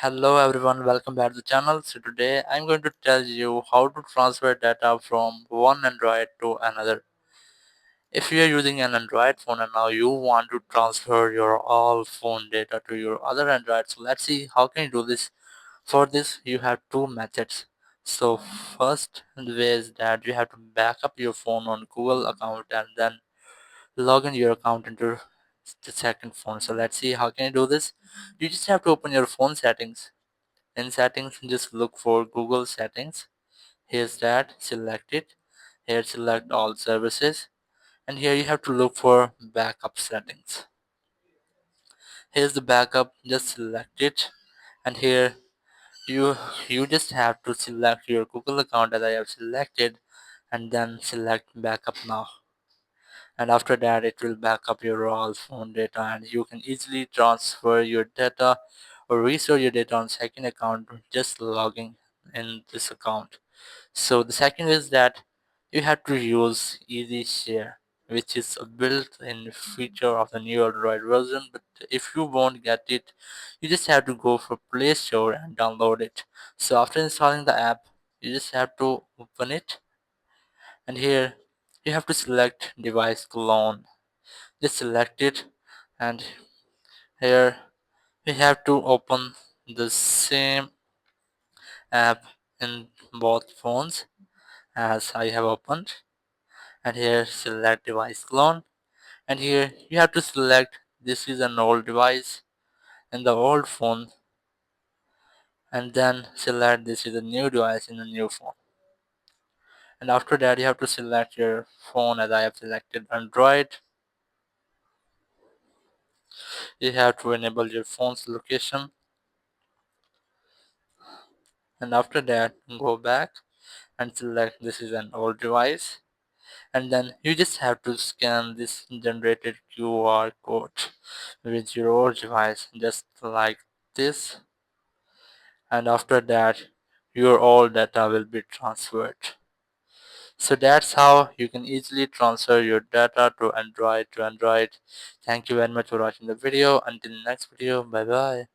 Hello everyone, welcome back to the channel. So today I'm going to tell you how to transfer data from one Android to another. If you are using an Android phone and now you want to transfer your all phone data to your other Android, so let's see how can you do this. For this you have two methods. So first way is that you have to back up your phone on Google account and then log in your account into the second phone. So let's see how can you do this. You just have to open your phone settings. In settings, just look for Google settings. Here's that, select it. Here select all services. And here you have to look for backup settings. Here's the backup, just select it. And here you you just have to select your Google account as I have selected and then select backup now. And after that it will back up your all phone data and you can easily transfer your data or restore your data on second account just logging in this account. So the second is that you have to use Easy Share, which is a built-in feature of the new Android version. But if you won't get it, you just have to go for Play Store and download it. So after installing the app, you just have to open it, and here you have to select Device Clone. Just select it, and here we have to open the same app in both phones as I have opened, and here select device clone, and here you have to select this is an old device in the old phone, and then select this is a new device in the new phone. And after that you have to select your phone as I have selected Android. You have to enable your phone's location, and after that go back and select this is an old device, and then you just have to scan this generated QR code with your old device just like this, and after that your all data will be transferred. So that's how you can easily transfer your data to Android. Thank you very much for watching the video. Until next video, bye bye.